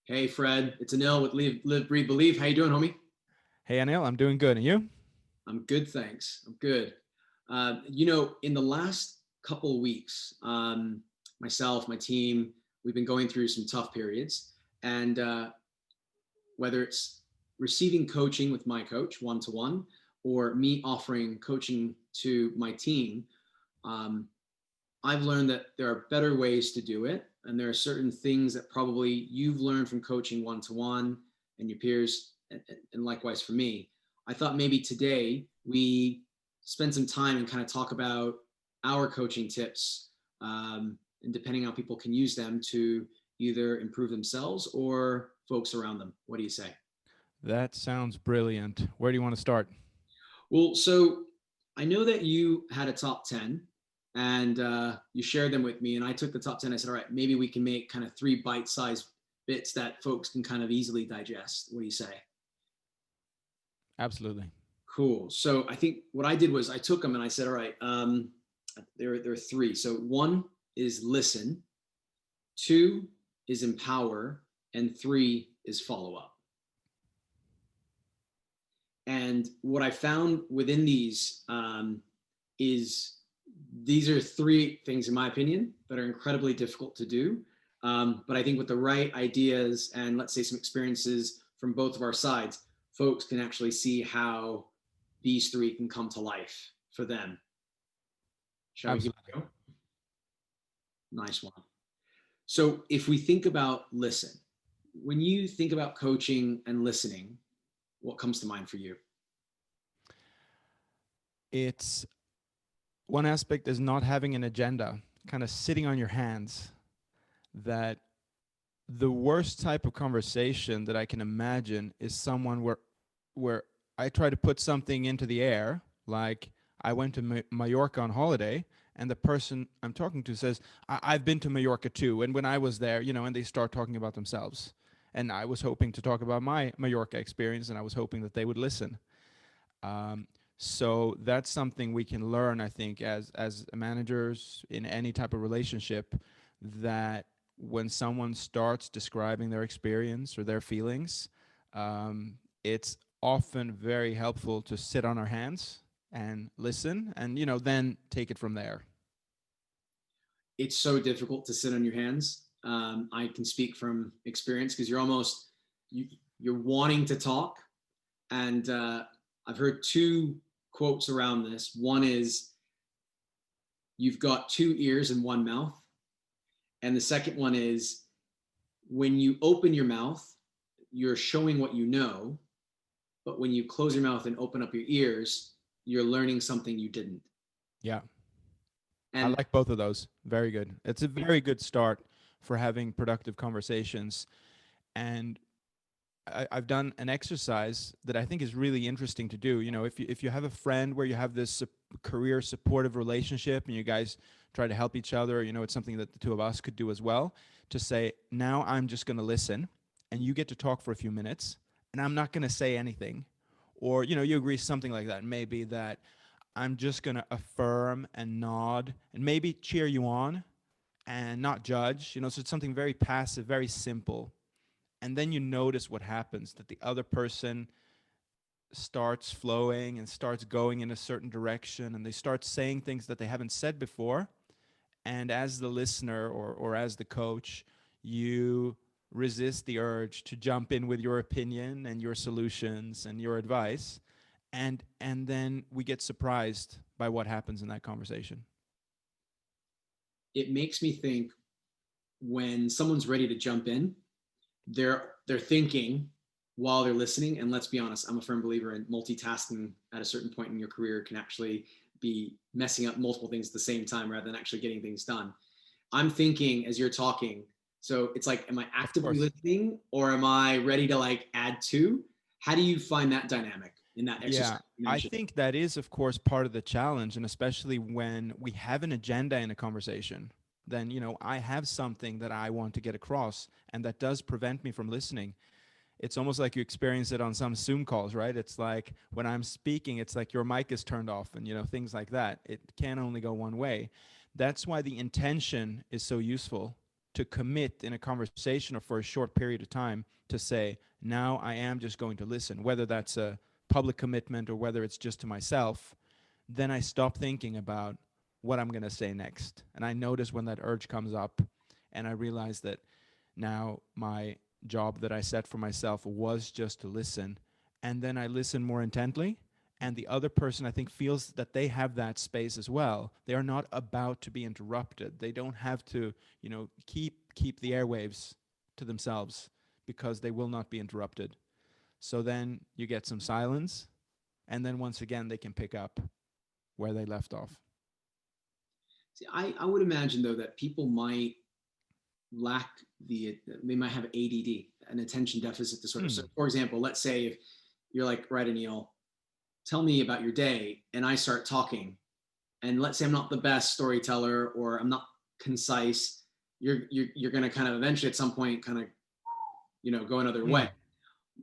Hey Fred, it's Anil with Live, Breathe, Believe. How you doing, homie? Hey, Anil, I'm doing good. And you? I'm good, thanks. I'm good. In the last couple of weeks, myself, my team, we've been going through some tough periods, and whether it's receiving coaching with my coach one to one, or me offering coaching to my team, um, I've learned that there are better ways to do it. And there are certain things that probably you've learned from coaching one to one and your peers, and likewise for me. I thought maybe today we spend some time and kind of talk about our coaching tips, and depending on how people can use them to either improve themselves or folks around them. What do you say? That sounds brilliant. Where do you want to start? Well, so I know that you had a top 10 and you shared them with me, and I took the top 10. I said, all right, maybe we can make kind of three bite-sized bits that folks can kind of easily digest. What do you say? Absolutely. Cool. So I think what I did was I took them and I said, all right, there are three. So one is listen, two is empower, and three is follow up. And what I found within these is these are three things, in my opinion, that are incredibly difficult to do. But I think with the right ideas and let's say some experiences from both of our sides, folks can actually see how these three can come to life for them. Shall we give Absolutely. it a go? Nice one. So if we think about listen, when you think about coaching and listening, what comes to mind for you? It's one aspect is not having an agenda, kind of sitting on your hands. That the worst type of conversation that I can imagine is someone where I try to put something into the air, like I went to Mallorca on holiday, and the person I'm talking to says, I've been to Mallorca too. And when I was there, and they start talking about themselves. And I was hoping to talk about my Mallorca experience, and I was hoping that they would listen. Um, so that's something we can learn, I think, as managers in any type of relationship, that when someone starts describing their experience or their feelings, it's often very helpful to sit on our hands and listen, and then take it from there. It's so difficult to sit on your hands. I can speak from experience because you, you're wanting to talk, and I've heard two quotes around this. One is you've got two ears and one mouth, and the second one is when you open your mouth, you're showing what you know, but when you close your mouth and open up your ears, you're learning something you didn't. Yeah, I And like both of those. Very good. It's a very good start for having productive conversations. And I've done an exercise that I think is really interesting to do. If you have a friend where you have this career supportive relationship and you guys try to help each other, it's something that the two of us could do as well. To say, now I'm just going to listen, and you get to talk for a few minutes, and I'm not going to say anything, or you agree something like that. Maybe that I'm just going to affirm and nod and maybe cheer you on and not judge. So it's something very passive, very simple, and then you notice what happens, that the other person starts flowing and starts going in a certain direction, and they start saying things that they haven't said before. And as the listener, or as the coach, you resist the urge to jump in with your opinion and your solutions and your advice, and then we get surprised by what happens in that conversation. it makes me think when someone's ready to jump in, they're thinking while they're listening. And let's be honest, I'm a firm believer in multitasking at a certain point in your career can actually be messing up multiple things at the same time rather than actually getting things done. I'm thinking as you're talking, so it's like, am I Of actively course. listening or am I ready to like add to? How do you find that dynamic in that exercise Yeah, you I mentioned? think that is, of course, part of the challenge, and especially when we have an agenda in a conversation, then I have something that I want to get across, and that does prevent me from listening. It's almost like you experience it on some Zoom calls, right? It's like when I'm speaking, it's like your mic is turned off, and things like that. It can only go one way. That's why the intention is so useful. to commit in a conversation or for a short period of time to say, now I am just going to listen, whether that's a public commitment or whether it's just to myself, then I stop thinking about what I'm going to say next. And I notice when that urge comes up, and I realize that now my job that I set for myself was just to listen. And then I listen more intently. And the other person, I think, feels that they have that space as well. They are not about to be interrupted. They don't have to, keep the airwaves to themselves because they will not be interrupted. So then you get some silence, and then once again they can pick up where they left off. See, I would imagine though that people might lack they might have ADD, an attention deficit disorder. So for example, let's say if you're like, right, Anil, tell me about your day, and I start talking, and let's say I'm not the best storyteller or I'm not concise, you're going to kind of eventually at some point kind of go another way.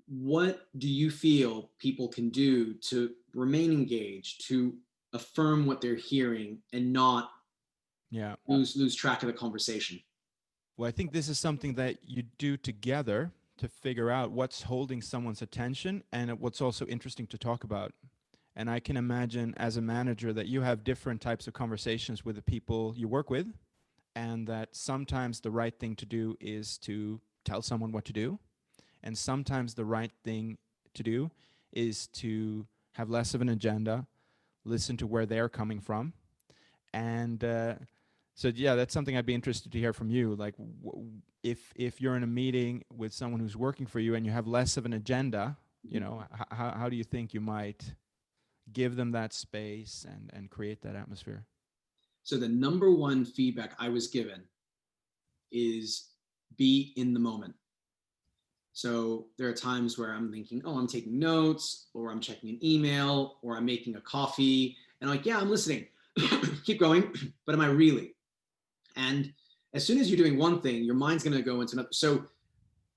What do you feel people can do to remain engaged, to affirm what they're hearing and not lose track of the conversation? Well, I think this is something that you do together to figure out what's holding someone's attention and what's also interesting to talk about. And I can imagine as a manager that you have different types of conversations with the people you work with, and that sometimes the right thing to do is to tell someone what to do. And sometimes the right thing to do is to have less of an agenda, listen to where they're coming from. And so, yeah, that's something I'd be interested to hear from you. Like, if you're in a meeting with someone who's working for you and you have less of an agenda, how do you think you might give them that space and create that atmosphere? So the number one feedback I was given is be in the moment. So there are times where I'm thinking, oh, I'm taking notes, or I'm checking an email, or I'm making a coffee, and I'm like, yeah, I'm listening. Keep going, but am I really? And as soon as you're doing one thing, your mind's going to go into another. So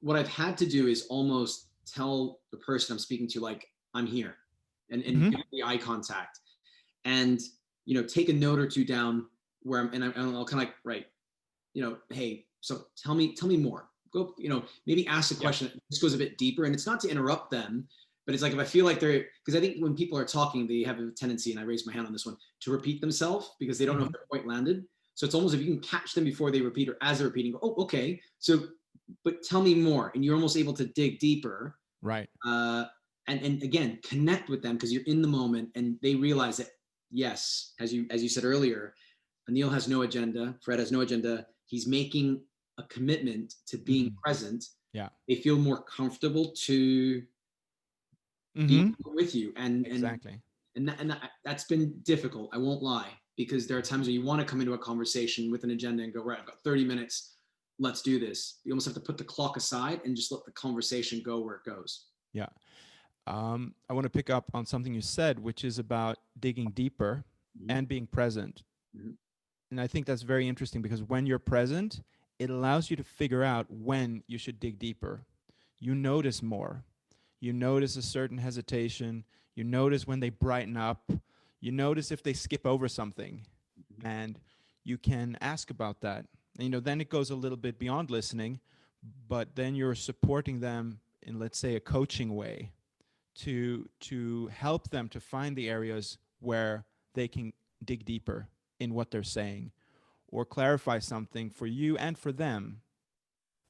what I've had to do is almost tell the person I'm speaking to, like, I'm here, and give the eye contact, and take a note or two down where I'll kind of like, right, hey, so tell me more. Go, maybe ask a question that just goes a bit deeper, and it's not to interrupt them, but it's like if I feel like they're, because I think when people are talking, they have a tendency, and I raise my hand on this one, to repeat themselves because they don't know if their point landed. So it's almost if you can catch them before they repeat or as they're repeating, go, oh, okay. So, but tell me more, and you're almost able to dig deeper, right? And again, connect with them because you're in the moment, and they realize that yes, as you said earlier, Anil has no agenda, Fred has no agenda. He's making a commitment to being present. Yeah, they feel more comfortable to be with you, and exactly. And that's been difficult. I won't lie, because there are times where you want to come into a conversation with an agenda and go, right, I've got 30 minutes. Let's do this. You almost have to put the clock aside and just let the conversation go where it goes. Yeah. I want to pick up on something you said, which is about digging deeper and being present. And I think that's very interesting because when you're present, it allows you to figure out when you should dig deeper. You notice more. You notice a certain hesitation. You notice when they brighten up. You notice if they skip over something. And you can ask about that. And, then it goes a little bit beyond listening, but then you're supporting them in, let's say, a coaching way to help them to find the areas where they can dig deeper in what they're saying, or clarify something for you and for them.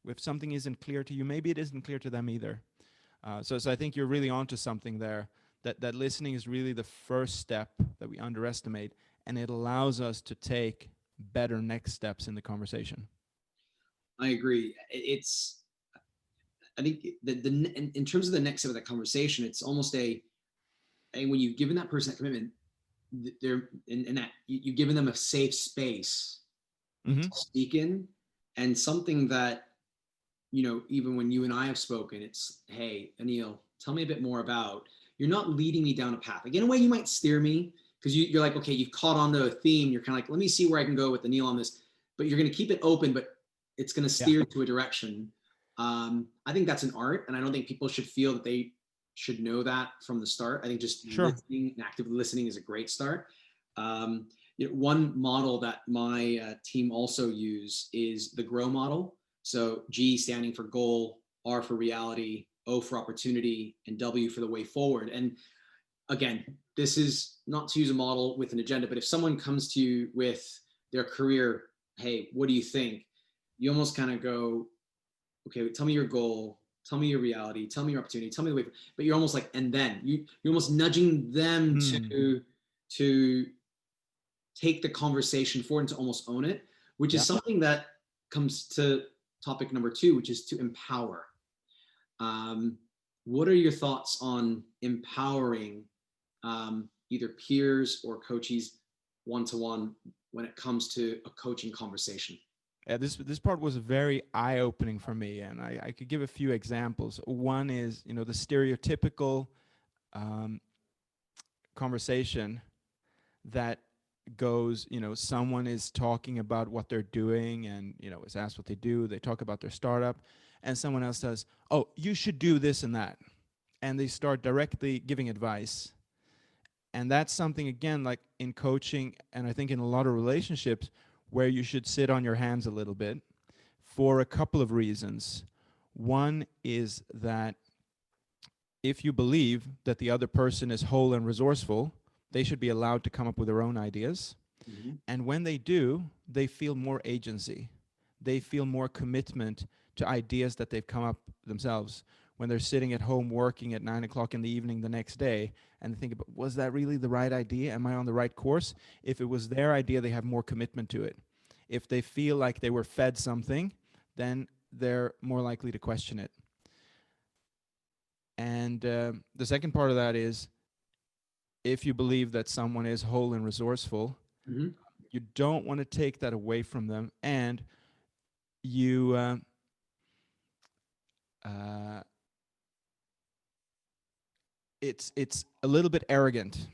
If something isn't clear to you, maybe it isn't clear to them either. So I think you're really onto something there, that listening is really the first step that we underestimate, and it allows us to take better next steps in the conversation. I agree. I think in terms of the next step of that conversation, it's almost when you've given that person that commitment, they're in that you've given them a safe space to speak in, and something that, even when you and I have spoken, it's, hey, Anil, tell me a bit more about, you're not leading me down a path. Like, in a way, you might steer me because you're like, okay, you've caught on to a theme. You're kind of like, let me see where I can go with Anil on this, but you're going to keep it open, but it's going to steer to a direction. I think that's an art, and I don't think people should feel that they should know that from the start. I think just listening and actively listening is a great start. One model that my team also use is the GROW model. So G standing for goal, R for reality, O for opportunity, and W for the way forward. And again, this is not to use a model with an agenda, but if someone comes to you with their career, hey, what do you think? You almost kind of go, okay, tell me your goal, tell me your reality, tell me your opportunity, tell me the way. But you're almost like, and then you're almost nudging them to take the conversation forward and to almost own it, which is something that comes to topic number 2, which is to empower. What are your thoughts on empowering either peers or coaches one-to-one when it comes to a coaching conversation? Yeah, this part was very eye-opening for me, and I could give a few examples. One is, the stereotypical conversation that goes, someone is talking about what they're doing and, is asked what they do. They talk about their startup, and someone else says, oh, you should do this and that. And they start directly giving advice. And that's something, again, like in coaching, and I think in a lot of relationships, where you should sit on your hands a little bit for a couple of reasons. One is that if you believe that the other person is whole and resourceful, they should be allowed to come up with their own ideas. Mm-hmm. And when they do, they feel more agency. They feel more commitment to ideas that they've come up themselves. When they're sitting at home working at 9 o'clock in the evening the next day and they think about, was that really the right idea? Am I on the right course? If it was their idea, they have more commitment to it. If they feel like they were fed something, then they're more likely to question it. And the second part of that is, if you believe that someone is whole and resourceful, mm-hmm. you don't want to take that away from them, and you it's a little bit arrogant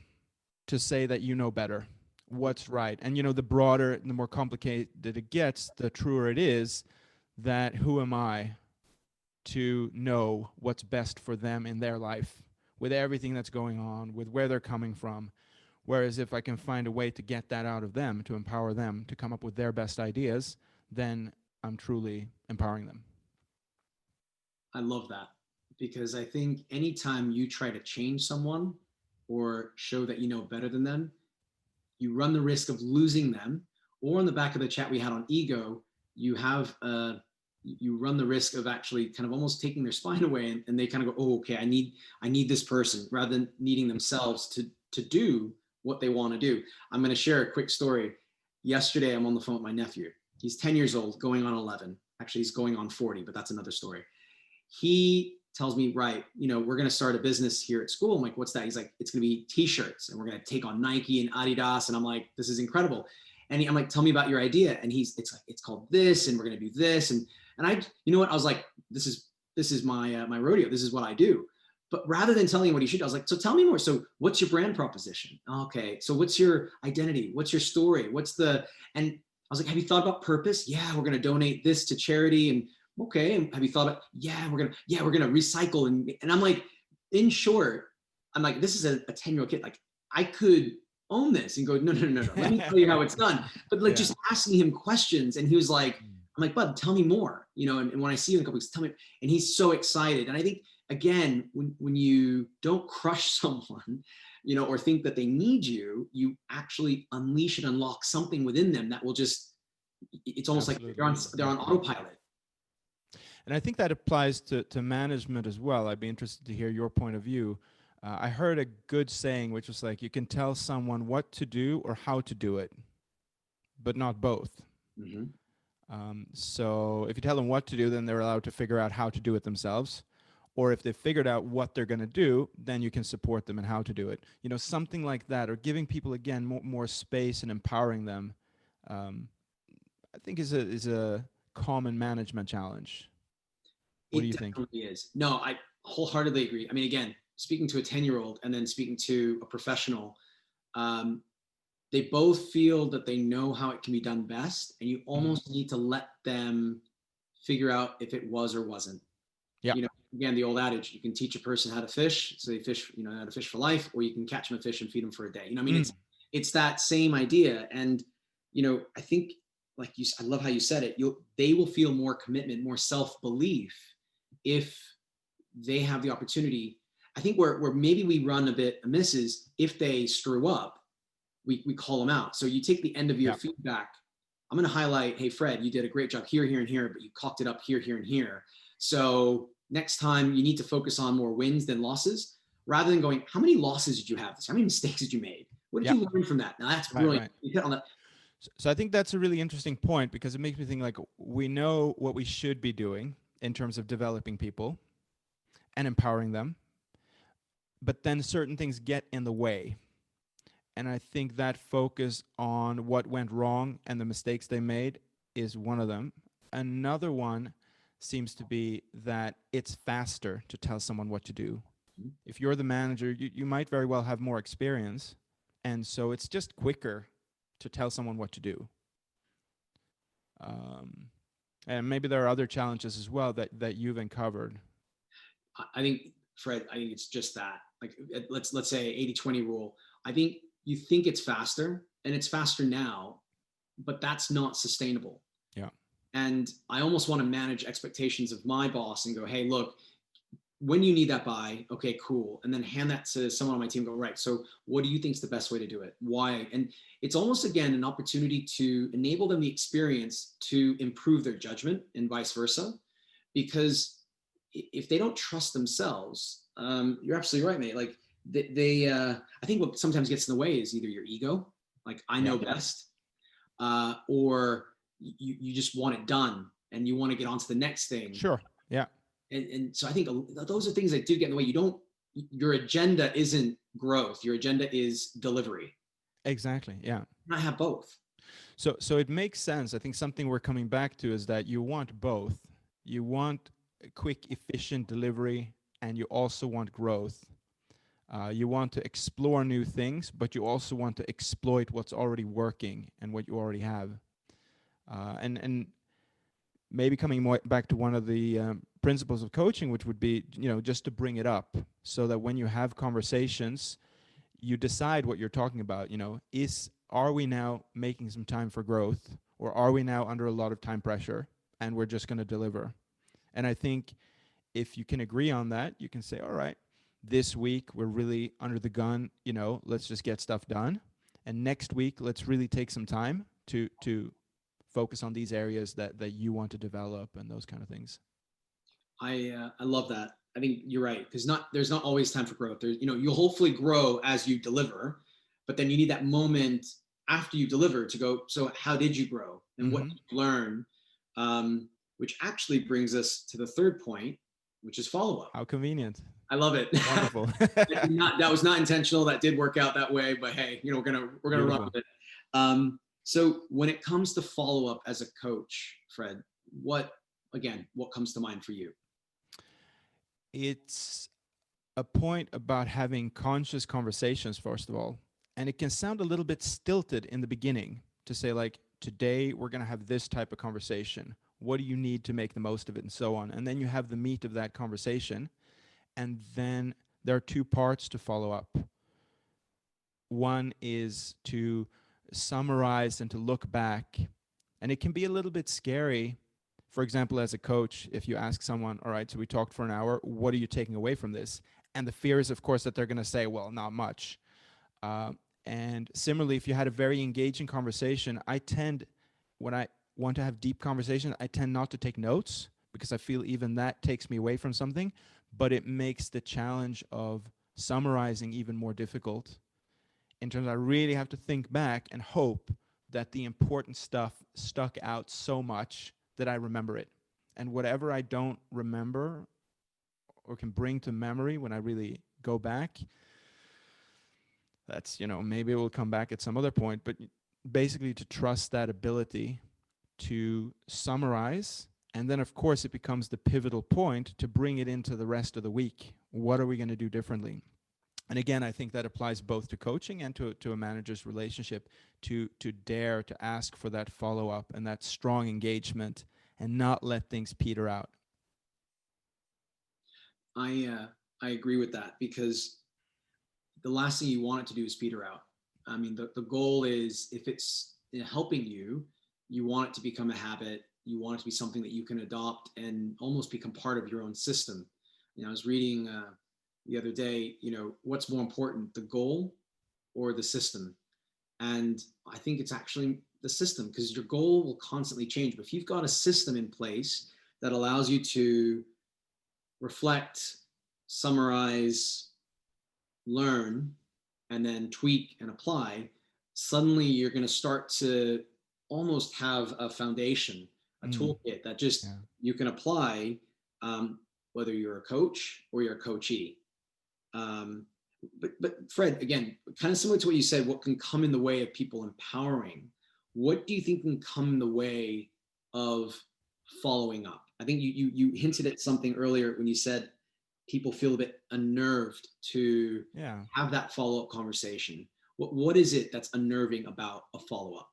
to say that you know better what's right. And the broader, the more complicated it gets, the truer it is that who am I to know what's best for them in their life, with everything that's going on, with where they're coming from. Whereas if I can find a way to get that out of them, to empower them to come up with their best ideas, then I'm truly empowering them. I love that, because I think anytime you try to change someone or show that you know better than them, you run the risk of losing them. Or in the back of the chat we had on ego, you run the risk of actually kind of almost taking their spine away, and they kind of go, oh, okay, I need this person, rather than needing themselves to do what they want to do. I'm going to share a quick story. Yesterday, I'm on the phone with my nephew. He's 10 years old, going on 11. Actually, he's going on 40, but that's another story. He tells me, right, we're going to start a business here at school. I'm like, what's that? He's like, it's going to be t-shirts, and we're going to take on Nike and Adidas. And I'm like, this is incredible. And I'm like, tell me about your idea. And it's like, it's called this, and we're going to do this. And I, you know what? I was like, this is my my rodeo. This is what I do. But rather than telling him what he should do, I was like, so tell me more. So what's your brand proposition? Okay. So what's your identity? What's your story? And I was like, have you thought about purpose? Yeah, we're going to donate this to charity. And okay. And have you thought about, we're going to recycle. And I'm like, in short, I'm like, this is a 10-year-old kid. Like, I could own this and go, no. Let me tell you how it's done. But like, just asking him questions. And he was like, I'm like, bud, tell me more, and when I see you in a couple weeks, tell me. And he's so excited. And I think, again, when you don't crush someone, or think that they need you, you actually unleash and unlock something within them that will just, it's almost Absolutely. Like they're on autopilot. And I think that applies to management as well. I'd be interested to hear your point of view. I heard a good saying, which was like, you can tell someone what to do or how to do it, but not both. Mm-hmm. So if you tell them what to do, then they're allowed to figure out how to do it themselves. Or if they've figured out what they're going to do, then you can support them in how to do it. Something like that, or giving people, again, more space and empowering them, I think is a common management challenge. What do you think? It definitely is. No, I wholeheartedly agree. I mean, again, speaking to a 10-year-old and then speaking to a professional, they both feel that they know how it can be done best, and you almost need to let them figure out if it was or wasn't. Yeah. Again, the old adage, you can teach a person how to fish, so they fish, how to fish for life, or you can catch them a fish and feed them for a day. it's that same idea. And, I think, like I love how you said it. They will feel more commitment, more self-belief if they have the opportunity. I think where maybe we run a bit amiss is if they screw up, we call them out. So you take the end of year Yeah. feedback. I'm going to highlight, hey, Fred, you did a great job here, here, and here, but you cocked it up here, here, and here. So next time you need to focus on more wins than losses, rather than going, how many losses did you have this? How many mistakes did you make? What did Yeah. you learn from that? Now that's Right. brilliant. Right. You hit on that. So I think that's a really interesting point, because it makes me think, like, we know what we should be doing in terms of developing people and empowering them, but then certain things get in the way. And I think that focus on what went wrong and the mistakes they made is one of them. Another one seems to be that it's faster to tell someone what to do. If you're the manager, you might very well have more experience. And so it's just quicker to tell someone what to do. And maybe there are other challenges as well that you've uncovered. I think, Fred, I think it's just that. Like, let's say 80-20 rule. I think you think it's faster, and it's faster now, but that's not sustainable. Yeah. And I almost want to manage expectations of my boss and go, hey, look, when you need that by, okay, cool. And then hand that to someone on my team, go, right, so what do you think is the best way to do it? Why? And it's almost, again, an opportunity to enable them the experience to improve their judgment and vice versa. Because if they don't trust themselves, you're absolutely right, mate. Like I think what sometimes gets in the way is either your ego, like I know best, or you just want it done and you want to get on to the next thing. Sure. Yeah. And so I think those are things that do get in the way. Your agenda isn't growth. Your agenda is delivery. Exactly. Yeah. I have both. So it makes sense. I think something we're coming back to is that you want both. You want quick, efficient delivery, and you also want growth. You want to explore new things, but you also want to exploit what's already working and what you already have. And maybe coming more back to one of the principles of coaching, which would be, just to bring it up so that when you have conversations, you decide what you're talking about. Are we now making some time for growth, or are we now under a lot of time pressure and we're just going to deliver? And I think if you can agree on that, you can say, all right, this week we're really under the gun, let's just get stuff done. And next week, let's really take some time to focus on these areas that you want to develop and those kind of things. I love that. I think you're right. There's not always time for growth. You'll hopefully grow as you deliver, but then you need that moment after you deliver to go, so how did you grow and what did you learn? Which actually brings us to the third point, which is follow-up. How convenient. I love it. Wonderful. That was not intentional. That did work out that way, but hey, we're gonna run with it. So when it comes to follow-up as a coach, Fred, what comes to mind for you? It's a point about having conscious conversations, first of all. And it can sound a little bit stilted in the beginning to say, like, today we're going to have this type of conversation. What do you need to make the most of it, and so on? And then you have the meat of that conversation. And then there are two parts to follow up. One is to summarize and to look back. And it can be a little bit scary. For example, as a coach, if you ask someone, all right, so we talked for an hour, what are you taking away from this? And the fear is, of course, that they're going to say, well, not much. And similarly, if you had a very engaging conversation, when I want to have deep conversation, I tend not to take notes because I feel even that takes me away from something, but it makes the challenge of summarizing even more difficult. In terms of I really have to think back and hope that the important stuff stuck out so much that I remember it. And whatever I don't remember or can bring to memory when I really go back, that's, maybe it will come back at some other point, but basically to trust that ability to summarize. And then, of course, it becomes the pivotal point to bring it into the rest of the week. What are we going to do differently? And again, I think that applies both to coaching and to a manager's relationship, to dare to ask for that follow-up and that strong engagement and not let things peter out. I agree with that, because the last thing you want it to do is peter out. I mean, the goal is, if it's helping you, you want it to become a habit. You want it to be something that you can adopt and almost become part of your own system. I was reading the other day, what's more important, the goal or the system? And I think it's actually the system, because your goal will constantly change. But if you've got a system in place that allows you to reflect, summarize, learn, and then tweak and apply, suddenly you're going to start to almost have a foundation, a Mm, toolkit that just yeah. you can apply, whether you're a coach or you're a coachee. Um, but Fred, again, kind of similar to what you said, what can come in the way of people empowering? What do you think can come in the way of following up? I think you hinted at something earlier when you said people feel a bit unnerved to Yeah. have that follow up conversation. What is it that's unnerving about a follow up?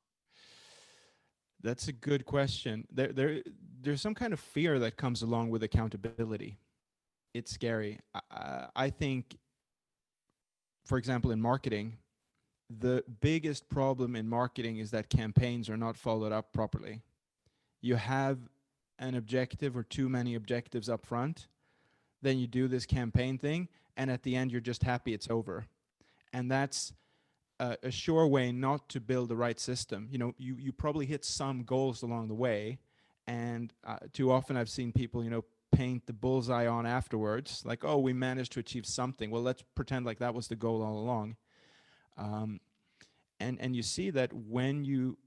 That's a good question. There's some kind of fear that comes along with accountability. It's scary. I think, for example, in marketing, the biggest problem in marketing is that campaigns are not followed up properly. You have an objective or too many objectives up front, then you do this campaign thing, and at the end, you're just happy it's over. And that's a sure way not to build the right system. You probably hit some goals along the way, and too often I've seen people, paint the bullseye on afterwards, like, oh, we managed to achieve something. Well, let's pretend like that was the goal all along. Um, and you see that when you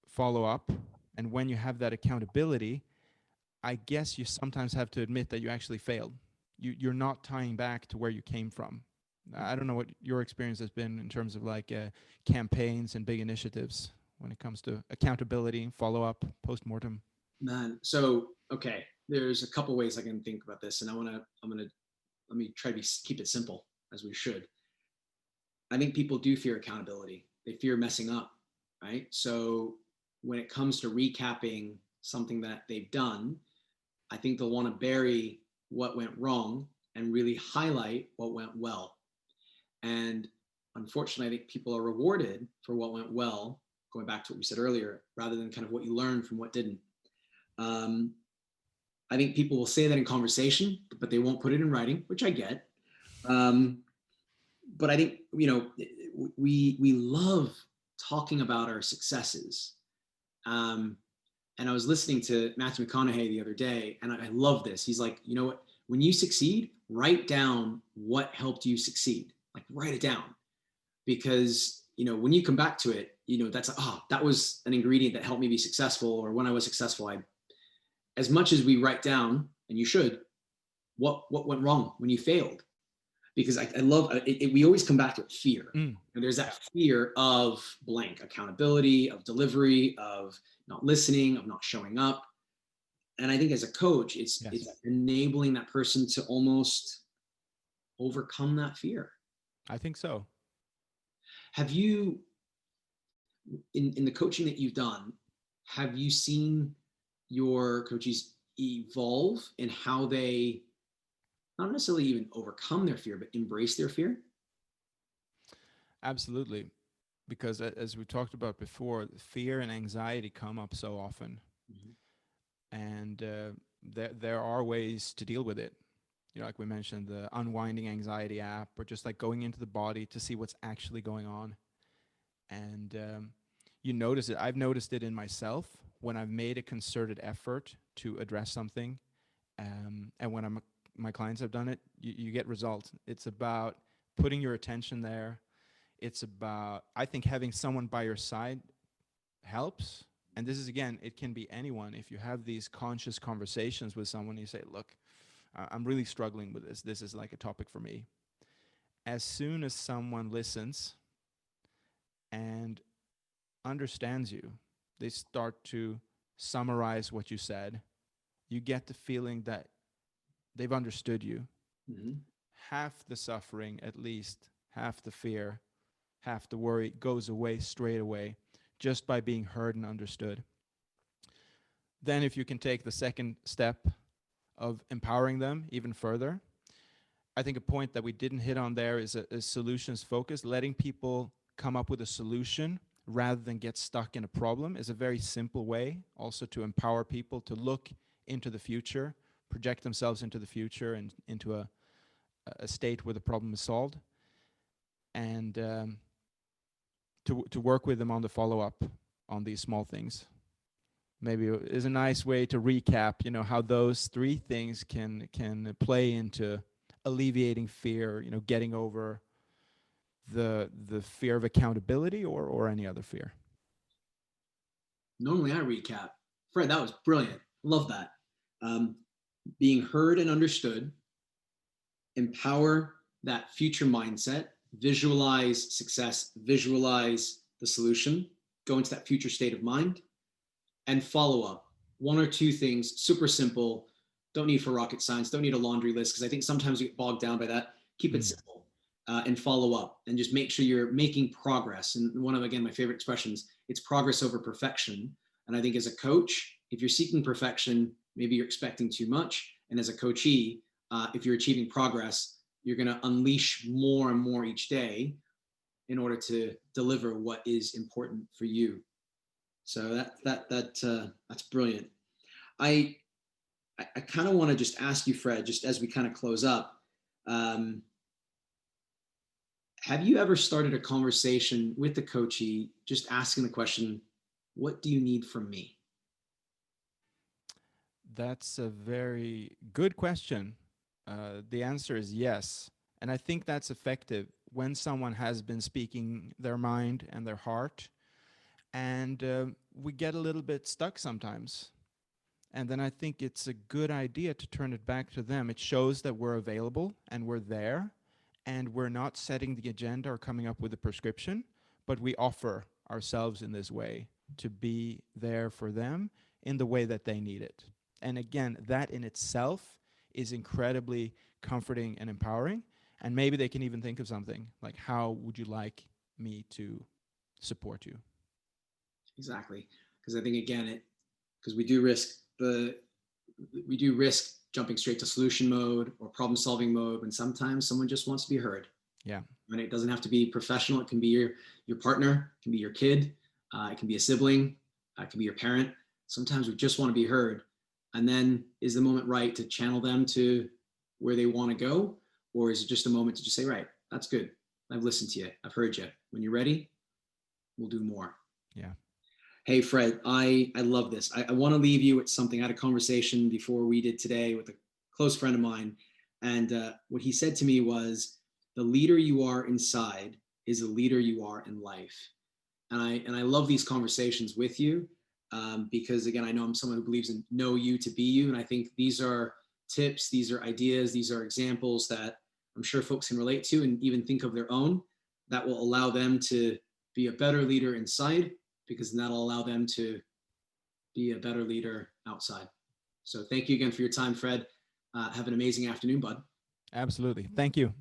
follow up and when you have that accountability, I guess you sometimes have to admit that you actually failed. You're not tying back to where you came from. I don't know what your experience has been in terms of like campaigns and big initiatives when it comes to accountability, follow up, post mortem. Man, so okay, there's a couple ways I can think about this, and I'm gonna let me try to keep it simple, as we should. I think people do fear accountability. They fear messing up, right? So when it comes to recapping something that they've done, I think they'll want to bury what went wrong and really highlight what went well. And unfortunately, I think people are rewarded for what went well, going back to what we said earlier, rather than kind of what you learned from what didn't. Um, I think people will say that in conversation, but they won't put it in writing, which I get. Um, but I think we love talking about our successes. Um, and I was listening to Matthew McConaughey the other day, and I love this. He's like, you know what? When you succeed, write down what helped you succeed. Like, write it down, because when you come back to it, that's that was an ingredient that helped me be successful. Or when I was successful, as much as we write down, and you should, what went wrong when you failed, because I love it. We always come back to fear. Mm. And there's Yeah. that fear of blank, accountability, of delivery, of not listening, of not showing up. And I think as a coach, it's Yes. enabling that person to almost overcome that fear. I think so. Have you, in the coaching that you've done, have you seen your coaches evolve in how they not necessarily even overcome their fear, but embrace their fear? Absolutely. Because as we talked about before, fear and anxiety come up so often. Mm-hmm. And there are ways to deal with it. Like we mentioned, the unwinding anxiety app, or just like going into the body to see what's actually going on. And you notice it. I've noticed it in myself when I've made a concerted effort to address something, and when my clients have done it, you get results. It's about putting your attention there. It's about, I think, having someone by your side helps. And this is, again, it can be anyone. If you have these conscious conversations with someone, you say, look, I'm really struggling with this. This is like a topic for me. As soon as someone listens and understands you, they start to summarize what you said. You get the feeling that they've understood you. Mm-hmm. Half the suffering, at least, half the fear, half the worry goes away straight away just by being heard and understood. Then, if you can take the second step of empowering them even further, I think a point that we didn't hit on there is solutions focus, letting people come up with a solution rather than get stuck in a problem is a very simple way also to empower people to look into the future, project themselves into the future and into a state where the problem is solved, and to work with them on the follow-up on these small things. Maybe is a nice way to recap, how those three things can play into alleviating fear, getting over the fear of accountability or any other fear. Normally I recap. Fred, that was brilliant. Love that. Being heard and understood, empower that future mindset, visualize success, visualize the solution, go into that future state of mind, and follow up. One or two things, super simple. Don't need for rocket science. Don't need a laundry list, because I think sometimes we get bogged down by that. Keep it simple and follow up, and just make sure you're making progress. And one of, again, my favorite expressions, it's progress over perfection. And I think as a coach, if you're seeking perfection, maybe you're expecting too much. And as a coachee, if you're achieving progress, you're going to unleash more and more each day in order to deliver what is important for you. So that's brilliant. I kind of want to just ask you, Fred, just as we kind of close up, have you ever started a conversation with the coachee just asking the question, what do you need from me? That's a very good question. The answer is yes. And I think that's effective when someone has been speaking their mind and their heart. And we get a little bit stuck sometimes. And then I think it's a good idea to turn it back to them. It shows that we're available and we're there, and we're not setting the agenda or coming up with a prescription, but we offer ourselves in this way to be there for them in the way that they need it. And again, that in itself is incredibly comforting and empowering. And maybe they can even think of something like, how would you like me to support you? Exactly. Because I think, again, because we do risk jumping straight to solution mode or problem solving mode when sometimes someone just wants to be heard. Yeah. And it doesn't have to be professional. It can be your partner, it can be your kid, it can be a sibling, it can be your parent. Sometimes we just want to be heard. And then is the moment right to channel them to where they want to go? Or is it just a moment to just say, right, that's good. I've listened to you. I've heard you. When you're ready, we'll do more. Yeah. Hey, Fred, I love this. I want to leave you with something. I had a conversation before we did today with a close friend of mine. And what he said to me was, the leader you are inside is the leader you are in life. And I love these conversations with you because, again, I know I'm someone who believes in know you to be you. And I think these are tips, these are ideas, these are examples that I'm sure folks can relate to and even think of their own that will allow them to be a better leader inside, because that'll allow them to be a better leader outside. So thank you again for your time, Fred. Have an amazing afternoon, bud. Absolutely. Thank you.